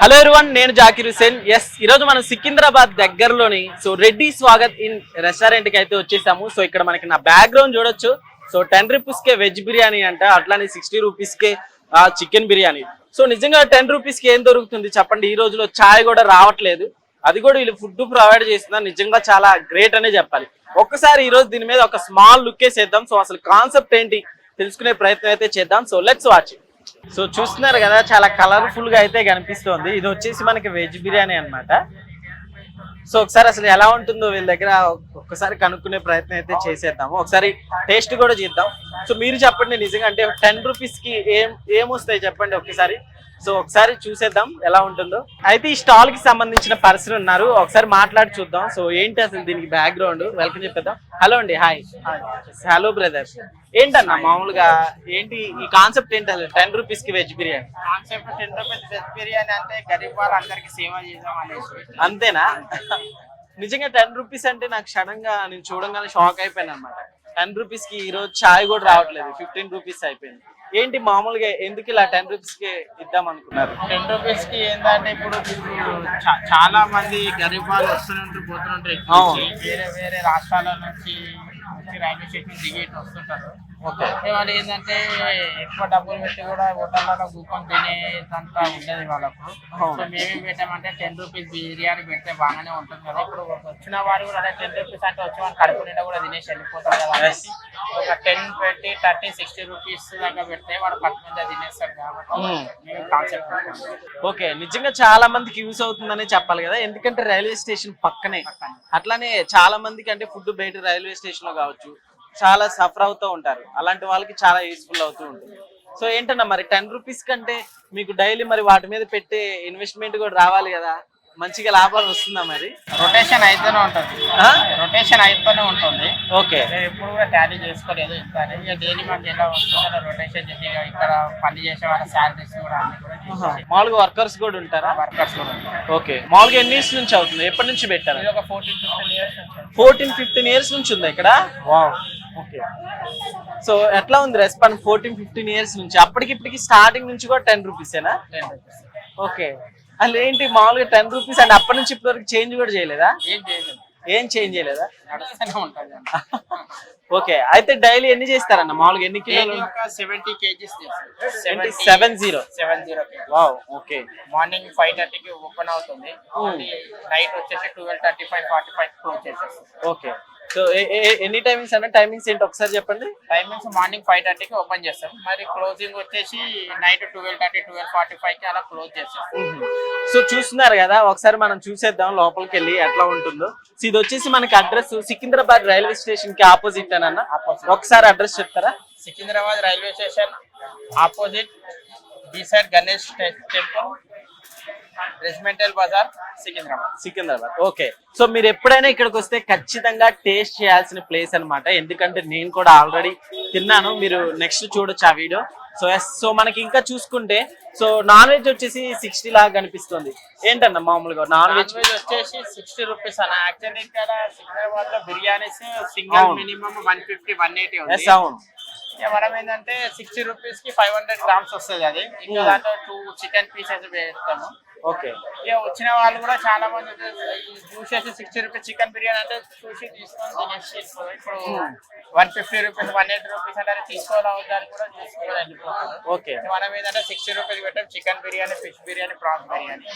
Hello everyone, నేను జాకిర్ హుసేన్. ఈ రోజు మనం సికింద్రాబాద్ దగ్గరలోని రెడ్డి స్వాగత్ ఇన్ రెస్టారెంట్ కి అయితే వచ్చేసాము. ఇక్కడ మనకి నా బ్యాక్గ్రౌండ్ చూడొచ్చు. 10 రూపీస్ కే వెజ్ బిర్యానీ అంట, అట్లానే 60 రూపీస్ కే చికెన్ బిర్యానీ. నిజంగా 10 రూపీస్ కి ఏం దొరుకుతుంది చెప్పండి. ఈ రోజులో చాయ్ కూడా రావట్లేదు, అది కూడా వీళ్ళు ఫుడ్ ప్రొవైడ్ చేస్తున్నారు. నిజంగా చాలా గ్రేట్ అనే చెప్పాలి. ఒక్కసారి ఈ రోజు దీని మీద ఒక స్మాల్ లుక్ వేసేద్దాం. అసలు కాన్సెప్ట్ ఏంటి తెలుసుకునే ప్రయత్నం అయితే చేద్దాం. Let's watch. చూస్తున్నారు కదా, చాలా కలర్ఫుల్ గా అయితే కనిపిస్తుంది. ఇది వచ్చేసి మనకి వెజ్ బిర్యానీ అన్నమాట. ఒకసారి అసలు ఎలా ఉంటుందో వీళ్ళ దగ్గర ఒక్కసారి కనుక్కునే ప్రయత్నం అయితే చేసేద్దాము. ఒకసారి టేస్ట్ కూడా చేద్దాం. మీరు చెప్పండి, నిజంగా అంటే 10 రూపీస్ కి ఏమొస్తాయి చెప్పండి ఒకసారి. ఒకసారి చూసేద్దాం ఎలా ఉంటుందో. అయితే ఈ స్టాల్ కి సంబంధించిన పర్సన్ ఉన్నారు, ఒకసారి మాట్లాడి చూద్దాం. ఏంటి అసలు దీనికి బ్యాక్గ్రౌండ్, వెల్కమ్ చెప్పేద్దాం. హలో అండి. హాయ్. Hello brother. ఏంటన్నా మామూలుగా ఏంటి ఈ కాన్సెప్ట్ ఏంటి అసలు 10 రూపీస్ కి veg biryani? Concept 10 rupees veg biryani అంటే గరీబ్ వాళ్ళందరికి సేవ చేద్దాం అనేసి. అంతేనా? నిజంగా 10 రూపీస్ అంటే నాకు క్షణంగా నేను చూడంగానే షాక్ అయిపోయాను అనమాట. 10 రూపీస్ కి ఈ రోజు చాయ్ కూడా రావట్లేదు, 15 రూపీస్ అయిపోయింది. ఏంటి మామూలుగా ఎందుకు ఇలా 10 రూపీస్ కి ఇద్దాం అనుకున్నారు? 10 రూపీస్ కి ఏంటంటే ఇప్పుడు చాలా మంది గరీబ్ వాళ్ళు వస్తుంటారు, పోతుంటారు. వేరే వేరే రాష్ట్రాల నుంచి రైల్వే స్టేషన్ దిగి వస్తుంటారు. వాళ్ళు ఏంటంటే ఎక్కువ డబ్బులు పెట్టి కూడా హోటల్లో కూకొని తినేదంతా ఉండేది వాళ్ళకు. మేమేం పెట్టామంటే 10 రూపీస్ బిర్యానీ పెడితే బాగానే ఉంటుంది కదా. ఇప్పుడు వచ్చిన వారు కూడా 10 రూపీస్ అంటే వచ్చి వాళ్ళు కడుపు నిండా కూడా తినేసి వెళ్ళిపోతారు కదా అనేసి ఒక 10, 20, 30, 60 రూపీస్ దాకా పెడితే వాడు కడుపు నిండా తినేస్తారు కాబట్టి మేము కాన్సెప్ట్. ఓకే, నిజంగా చాలా మందికి యూస్ అవుతుందనే చెప్పాలి కదా, ఎందుకంటే రైల్వే స్టేషన్ పక్కనే. అట్లానే చాలా మందికి అంటే ఫుడ్ బయట రైల్వే స్టేషన్ లో కావచ్చు చాలా సఫర్ అవుతూ ఉంటారు. అలాంటి వాళ్ళకి చాలా యూస్ఫుల్ అవుతూ ఉంటుంది. ఏంటన్నా మరి 10 రూపీస్ కంటే మీకు డైలీ మరి వాటి మీద పెట్టే ఇన్వెస్ట్మెంట్ కూడా రావాలి కదా, మంచిగా లాభాలు వస్తుందా మరి? రొటేషన్ అయితేనే ఉంటుంది. ఓకే, ఎప్పుడు కూడా టాలీ చేసుకోలేదు. ఇక డైలీ మనకి ఎలా వస్తుందో రొటేషన్ చేసి ఇక్కడ పని చేసే వాళ్ళ శాలరీస్ కూడా అన్ని కూడా మామూలుగా వర్కర్స్ కూడా ఉంటారా? వర్కర్స్ కూడా ఉంటారు. ఓకే, మామూలుగా ఎన్ని ఇయర్స్ నుంచి అవుతుంది, ఎప్పటి నుంచి పెట్టారు? ఒక 14-15 ఇయర్స్ నుంచి. 14-15 ఇయర్స్ నుంచి ఉందా ఇక్కడ? వావ్. ఓకే, ఎట్లా ఉంది రెస్పాన్స్ 14-15 ఇయర్స్ నుంచి? అప్పటికిప్పటికి స్టార్టింగ్ నుంచి కూడా 10 రూపీసేనా? 10 రూపీస్. ఓకే, అసలు ఏంటి మామూలుగా 10 రూపీస్ అంటే అప్పటి నుంచి ఇప్పటి వరకు చేంజ్ కూడా చేయలేదా? ఏం చేంజ్ చేయలేదా? నడుస్తూనే ఉంటుంది. ఓకే, అయితే డైలీ ఎన్ని చేస్తారన్న మామూలుగా? ఎన్ని కిలోలు? 70 kgs. 70. వావ్. ఓకే, మార్నింగ్ 5:30 కి ఓపెన్ అవుతుంది, నైట్ వచ్చేసి 12:35, 45 క్లోజ్ చేసేస్తుంది. ఓకే, ఎన్ని టైమింగ్స్ అన్న? టైమింగ్స్ ఏంటి ఒకసారి చెప్పండి. టైమింగ్స్ మార్నింగ్ 5:30 కి ఓపెన్ చేస్తాం, మరి క్లోజింగ్ వచ్చేసి నైట్ 12:30, 12:45 కి అలా క్లోజ్ చేస్తాం. చూస్తున్నారు కదా, ఒకసారి మనం చూసేద్దాం లోపలికి వెళ్ళి ఎట్లా ఉంటుందో. ఇది వచ్చేసి మనకి అడ్రస్ సికింద్రాబాద్ రైల్వే స్టేషన్ కి ఆపోజిట్ అన్న. ఒకసారి అడ్రస్ చెప్తారా? Secunderabad railway station opposite, beside Ganesh temple, regimental Bazaar, Secunderabad. Okay, మీరు ఎప్పుడైనా ఇక్కడికి వస్తే ఖచ్చితంగా టేస్ట్ చేయాల్సిన ప్లేస్ అన్నమాట. ఎందుకంటే నేను కూడా ఆల్రెడీ తిన్నాను, మీరు నెక్స్ట్ చూడొచ్చు ఆ వీడియో. మనకి ఇంకా చూసుకుంటే నాన్ వెజ్ వచ్చేసి 60 లాగా కనిపిస్తుంది. ఏంటన్నా మామూలుగా నాన్ వెజ్ వచ్చేసి 60 రూపీస్ అన్న. యాక్చువల్లీ ఇక్కడ సికింద్రాబాద్ లో బిర్యానీస్ సింగిల్ మినిమం 150, 180 ఉంది. అవును, మనం ఏంటంటే 60 రూపీస్ కి 500 గ్రామ్స్ వస్తుంది. అది ఇంకా దాంట్లో 2 చికెన్ పీసెస్ పెడతాము. ఓకే, ఇక వచ్చిన వాళ్ళు కూడా చాలా మంది చూసేసి 60 రూపీస్ చికెన్ బిర్యానీ అంటే చూసి తీసుకొని తినేసి ఇప్పుడు 150 రూపీస్, 180 రూపీస్ అంటే తీసుకోవాలని కూడా చూసుకొని వెళ్ళిపోతారు. ఓకే, మనం ఏంటంటే 60 రూపీస్ పెట్టాం. Chicken biryani, fish biryani, prawns biryani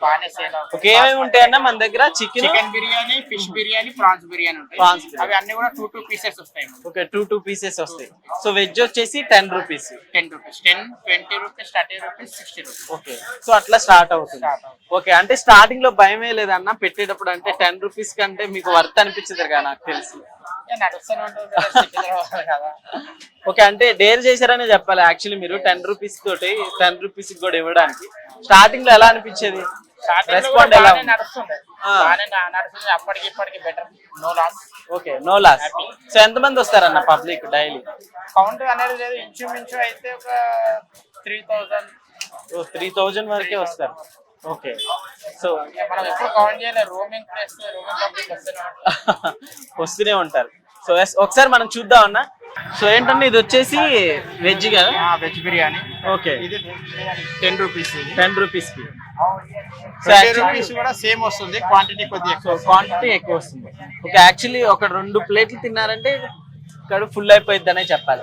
బాగానే సేల్ అవుతుంది. ఏమేమి ఉంటాయన్నా మన దగ్గర? Chicken biryani, fish biryani, prawns biryani ఉంటాయి. అవి అన్ని కూడా 2 పీసెస్ వస్తాయి. ఓకే, 2 పీసెస్ వస్తాయి. వెజ్ వచ్చేసి 10 rupees, 10 rupees, 10, 20 rupees, 30 rupees, 60 rupees. Okay, అట్లా స్టార్ట్ అవుతుంది. ఓకే, అంటే స్టార్టింగ్ లో భయమే లేదన్నా పెట్టేటప్పుడు? అంటే 10 రూపీస్ కంటే మీకు వర్త్ అనిపించదు కదా నాకు తెలిసి. ఓకే, అంటే డేర్ చేశారనే చెప్పాలి యాక్చువల్లీ మీరు 10 రూపీస్ తోటి 10 రూపీస్ కూడా ఇవ్వడానికి. స్టార్టింగ్ లో ఎలా అనిపించేది? రెస్పాండ్ ఎలా నడుస్తుంది? అప్పటికి ఇప్పటికి better, no loss. Okay, no loss. ఎంతమంది వస్తారన్న పబ్లిక్ డైలీ? కౌంట్ అనేది లేదు, ఇంచుమించు అయితే ఒక 3000 వరకే వస్తారు. ఓకే, మనం ఎప్పుడు కౌంట్ చేయలేదు, రోమింగ్ ప్లేస్ పబ్లిక్ వస్తూనే ఉంటారు. ఒకసారి మనం చూద్దాం అన్న. ఏంటంటే ఇది వచ్చేసి వెజ్ కదా? వెజ్ బిర్యానీ. ఓకే, ఇది 10 రూపీస్. 10 రూపీస్ కి సో 20 రూపీస్ కూడా సేమ్ వస్తుంది, క్వాంటిటీ కొద్దిగా ఎక్కువ. క్వాంటిటీ ఎక్కువ వస్తుంది. ఓకే, యాక్చువల్లీ ఒక 2 ప్లేట్లు తిన్నారంటే కడుపు ఫుల్ అయిపోయింది అనే చెప్పాలి.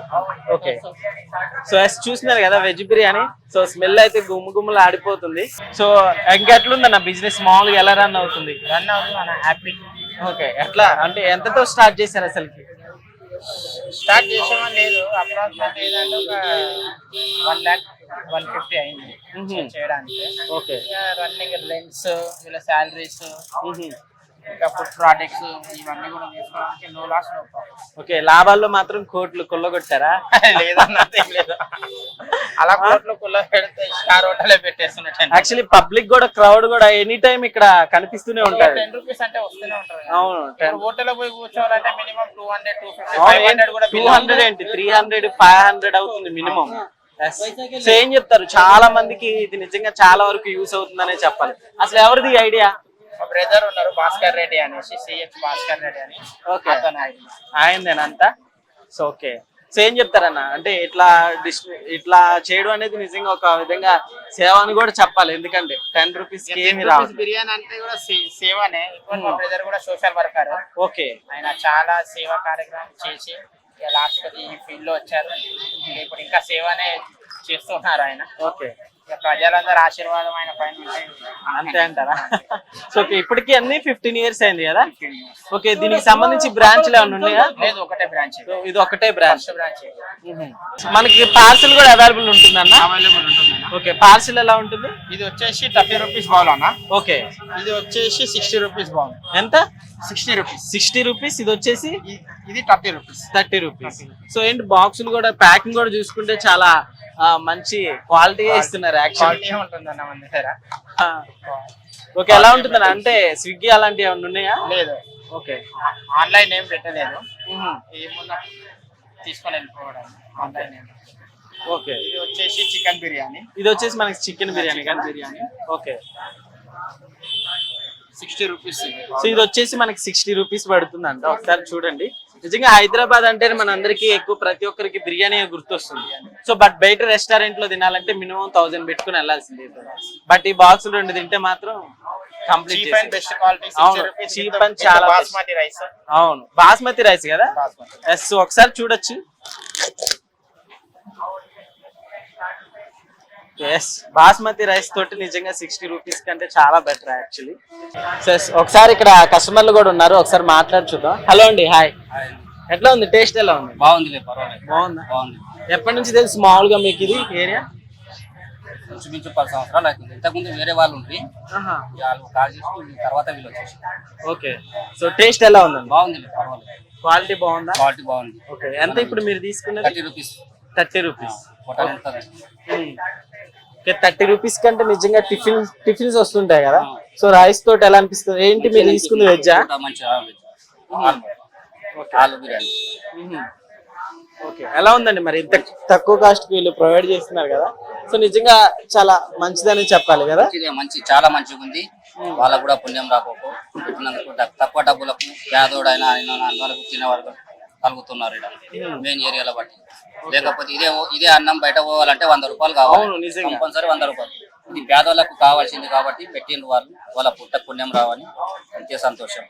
ఓకే, సో చూస్తున్నారు కదా వెజ్ బిర్యానీ. సో స్మెల్ అయితే గుమ్ములు ఆడిపోతుంది. సో ఇంకెట్లుందన్న బిజినెస్ మామూలుగా ఎలా రన్ అవుతుంది? రన్ అవుతుంది మన హ్యాపీ. ఓకే, ఎట్లా అంటే ఎంతతో స్టార్ట్ చేశారు అసలుకి? స్టార్ట్ చేసామని లేదు, అప్రాక్సిమేట్ ఏంటంటే ఒక 1,50,000 అయింది చేయడానికి. ఓకే, రన్నింగ్ రెంట్స్, వీళ్ళ శాలరీస్, ఇంకా ఫుడ్ ప్రోడక్ట్స్ ఇవన్నీ కూడా తీసుకోవడానికి no loss no profit. Okay, లాభాల్లో మాత్రం కోట్లు కొల్లగొట్టారా? లేదన్నా లేదు, అలా కోట్లు కుల్ల పెడితే స్టార్ హోటలే పెట్టేస్తున్నట్టు. యాక్చువల్లీ పబ్లిక్ కూడా క్రౌడ్ కూడా ఎనీ టైం ఇక్కడ కనిపిస్తూనే ఉంటారు. 10 రూపీస్ అంటే వస్తూనే ఉంటారు. అవును, హోటల్ పోయి కూర్చోవాలంటే మినిమం 200, 250, 500 కూడా 200 ఏంటి 300, 500 అవుతుంది మినిమం. సో ఏం చెప్తారు? చాలా మందికి ఇది నిజంగా చాలా వరకు యూస్ అవుతుందనే చెప్పాలి. అసలు ఎవరిది ఐడియా? మా బ్రదర్ ఉన్నారు భాస్కర్ రెడ్డి అనేసి, సిహెచ్ భాస్కర్ రెడ్డి అని. ఓకే, ఆయనదేనంతా. సో ఓకే, సో ఏం చెప్తారన్న అంటే ఇట్లా చేయడం అనేది నిజంగా ఒక విధంగా సేవ అని కూడా చెప్పాలి. ఎందుకంటే 10 రూపీస్ బిర్యానీ అంటే కూడా సేవనే. మా బ్రదర్ కూడా సోషల్ వర్కర్. ఓకే, ఆయన చాలా సేవా కార్యక్రమం చేసి లాస్ట్ ఈ ఫీల్డ్ లో వచ్చారు. ఇప్పుడు ఇంకా సేవనే చేస్తున్నారు ఆయన. ఓకే, ప్రజలందరూ ఆశీర్వాదం ఆయన పైన ఉంటాయి. అంతే అంటారా? సో ఓకే, ఇప్పటికి అన్ని 15 ఇయర్స్ అయింది కదా? ఓకే, దీనికి సంబంధించి బ్రాంచ్లు ఏమైనా ఉన్నాయా? లేదు, ఒకటే బ్రాంచ్. ఇది ఒకటే బ్రాంచ్. మనకి మనకి పార్సిల్ కూడా అవైలబుల్ ఉంటుందన్న? అవైలబుల్ ఉంటుంది. ఓకే, పార్సిల్ ఎలా ఉంటుంది? ఇది వచ్చేసి 30 రూపీస్ బౌల్ అన్న. ఓకే, ఇది వచ్చేసి 60 రూపీస్ బౌల్. ఎంత? 60 రూపీస్. 60 రూపీస్. ఇది వచ్చేసి ఇది 30 రూపీస్. 30 రూపీస్. సో ఏంటి బాక్సులు కూడా ప్యాకింగ్ కూడా చూసుకుంటే చాలా మంచి క్వాలిటీ ఇస్తున్నారు. క్వాలిటీ ఉంటుంది అన్న మన దగ్గర. ఓకే, ఎలా ఉంటుందన్న అంటే స్విగ్గీ అలాంటివి ఏమైనా ఉన్నాయా? లేదు. ఓకే, ఆన్లైన్ ఏం పెట్టలేదు, ఏమున్నా తీసుకొని వెళ్ళిపోవడం ఆన్లైన్ ఏం. ఓకే, ఇది వచ్చేసి చికెన్ బిర్యానీ. ఇది వచ్చేసి మనకి చికెన్ బిర్యానీ కదా? బిర్యానీ. Okay, 60 rupees. సో ఇది వచ్చేసి మనకి 60 రూపీస్ పడుతుంది అంట. ఒకసారి చూడండి. నిజంగా హైదరాబాద్ అంటే మన అందరికి ఎక్కువ ప్రతి ఒక్కరికి బిర్యానీ గుర్తొస్తుంది. సో బట్ బయట రెస్టారెంట్ లో తినాలంటే మినిమం 1000 పెట్టుకుని వెళ్ళాల్సింది. బట్ ఈ బాక్స్ 2 తింటే మాత్రం complete. Best quality. Cheap and చాలా బాస్మతి రైస్. అవును, బాస్మతి రైస్ కదా? ఎస్, ఒకసారి చూడొచ్చు. ఎస్, బాస్మతి రైస్ తోటి నిజంగా 60 రూపీస్ కంటే చాలా బెటర్ యాక్చువల్లీ. ఒకసారి ఇక్కడ కస్టమర్లు కూడా ఉన్నారు, ఒకసారి మాట్లాడి చూద్దాం. హలో అండి, హాయ్. ఎట్లా ఉంది? టేస్ట్ ఎలా ఉంది? బాగుంది, పర్వాలేదు. బాగుందా? బాగుంది. ఎప్పటి నుంచి తెలుసు మామూలుగా మీకు ఇది ఏరియా? ఇంచుమించు 10 సంవత్సరాలు అవుతుంది. ఇంతకుముందు వేరే వాళ్ళు ఉండి వాళ్ళు కాల్ చేసి తర్వాత వీళ్ళు వచ్చేసి. ఓకే, సో టేస్ట్ ఎలా ఉందండి? బాగుంది, పర్వాలేదు. క్వాలిటీ బాగుందా? క్వాలిటీ బాగుంది. ఓకే, ఎంత ఇప్పుడు మీరు తీసుకున్నది? 30 రూపీస్. 30 రూపీస్. ఓకే, 30 రూపీస్ కంటే నిజంగా టిఫిన్స్ వస్తుంటాయి కదా? సో రైస్ తోటి ఎలా అనిపిస్తుంది? ఏంటి మీరు తీసుకుంది వెజ్జా? ఆలు బిర్యానీ. ఓకే, ఎలా ఉందండి మరి? ఇంత తక్కువ కాస్ట్ కి వీళ్ళు ప్రొవైడ్ చేస్తున్నారు కదా? సో నిజంగా చాలా మంచిదని చెప్పాలి కదా? మంచి, చాలా మంచిగా ఉంది. వాళ్ళకు కూడా పుణ్యం రాకపో పెట్టినందుకు తక్కువ డబ్బులకు పేదోడైనా వరకు తినే వరకు కలుగుతున్నారు మెయిన్ ఏరియాలో బట్టి. లేకపోతే ఇదే అన్నం బయట పోవాలంటే 100 రూపాయలు కావాలి, కంపల్సరీ 100 రూపాయలు. ఇది పేదోళ్ళకు కావాల్సింది కాబట్టి పెట్టిండ్రు వాళ్ళు. వాళ్ళ పుణ్యం రావని అంతే సంతోషం.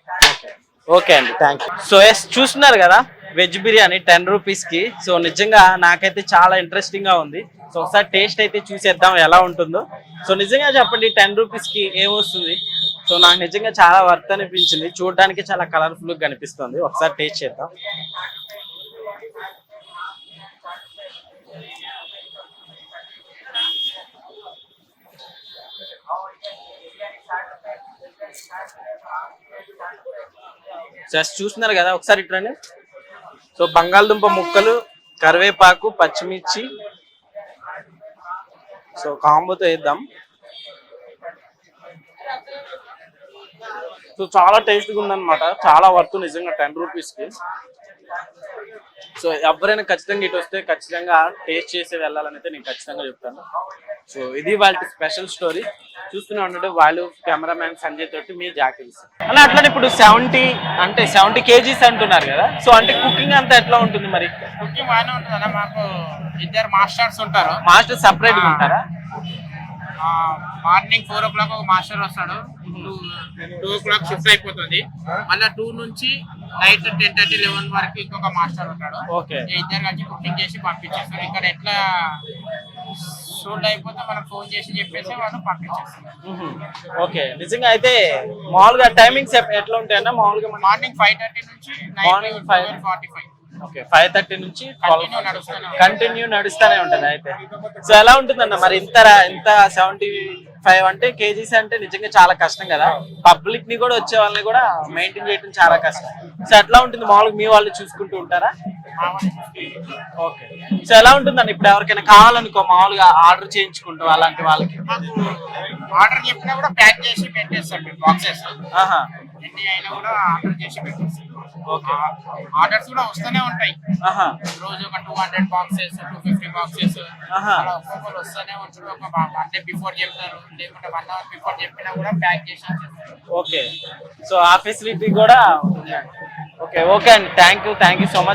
ఓకే అండి, థ్యాంక్ యూ. సో ఎస్, చూస్తున్నారు కదా వెజ్ బిర్యానీ 10 రూపీస్ కి. సో నిజంగా నాకైతే చాలా ఇంట్రెస్టింగ్ గా ఉంది. సో ఒకసారి టేస్ట్ అయితే చూసేద్దాం ఎలా ఉంటుందో. సో నిజంగా చెప్పండి 10 రూపీస్ కి ఏమొస్తుంది? సో నాకు నిజంగా చాలా వర్త్ అనిపించింది. చూడడానికి చాలా కలర్ఫుల్ గా కనిపిస్తుంది. ఒకసారి టేస్ట్ చేద్దాం. జస్ట్ చూస్తున్నారు కదా, ఒకసారి ఇట్రండి. సో బంగాళదుంప ముక్కలు, కరివేపాకు, పచ్చిమిర్చి, సో కాంబోతో వేద్దాం. సో చాలా టేస్ట్గా ఉందన్నమాట, చాలా వర్త్ నిజంగా 10 రూపీస్కి. సో ఎవరైనా ఖచ్చితంగా ఇటు వస్తే ఖచ్చితంగా టేస్ట్ చేసి వెళ్ళాలని అయితే నేను ఖచ్చితంగా చెప్తాను. సో ఇది వాళ్ళ స్పెషల్ స్టోరీ. చూస్తూనే ఉండడం వాళ్ళు కెమెరామ్యాన్ సంజయ్ తోటి మీ జాకిల్స్ అలా. అట్లానే ఇప్పుడు 70 kgs అంటున్నారు కదా? సో అంటే కుకింగ్ అంతా ఎట్లా ఉంటుంది మరి? కుకింగ్ బాగానే ఉంటుంది అన్న. మాకు 2 మాస్టర్స్ ఉంటారు. మాస్టర్ సపరేట్ గా ఉంటారా? మార్నింగ్ 4 o'clock ఒక మాస్టర్ వస్తాడు, 2 o'clock షిఫ్ట్ అయిపోతుంది, మళ్ళీ 2 నుంచి నైట్ 10:30, 11 వరకు ఇంకొక మాస్టర్ ఉంటాడు. ఓకే. ఇద్దరు కలిసి కుకింగ్ చేసి పంపించేస్తారు. ఇక్కడ ఎట్లా సోల్డ్ అయిపోతే మనం ఫోన్ చేసి చెప్పేసి వాళ్ళు పంపించేస్తారు. ఓకే. నిజంగా అయితే మామూలుగా టైమింగ్స్ ఎట్లా ఉంటాయన్నా? మామూలుగా మార్నింగ్ 5:30 నుంచి Morning 12:45 ఓకే 5:30 నుంచి కంటిన్యూ నడుస్తూనే ఉంటుంది అయితే. సో ఎలా ఉంటుందన్న మరి ఇంత 75 అంటే కేజీస్ అంటే నిజంగా చాలా కష్టం కదా, పబ్లిక్ ని కూడా వచ్చే వాళ్ళని కూడా మెయింటైన్ చేయడం చాలా కష్టం. సో ఎట్లా ఉంటుంది మామూలుగా మీ వాళ్ళు చూసుకుంటూ ఉంటారా? ఓకే. సో ఎలా ఉంటుందండి ఇప్పుడు ఎవరికైనా కావాలనుకో మామూలుగా ఆర్డర్ చేయించుకుంటూ అలాంటి వాళ్ళకి? ఆర్డర్ చెప్పినా కూడా ప్యాక్ చేసి పెట్టేస్తాం మేము బాక్సెస్. ఎన్ని అయినా కూడా ఆర్డర్ చేసి పెట్టేస్తాం. ఆర్డర్స్ కూడా వస్తూనే ఉంటాయి, రోజు ఒక 200 బాక్సెస్, 250 బాక్సెస్ అలా ఒక్కొక్కరు వస్తూనే ఉంటారు. ఒక 1 day బిఫోర్ చెప్తారు, లేకుంటే 1 hour బిఫోర్ చెప్పినా కూడా ప్యాక్ చేసి. ఓకే. సో ఆ ఫెసిలిటీ కూడా ఓకే. ఓకే అండి, థ్యాంక్ యూ సో మచ్.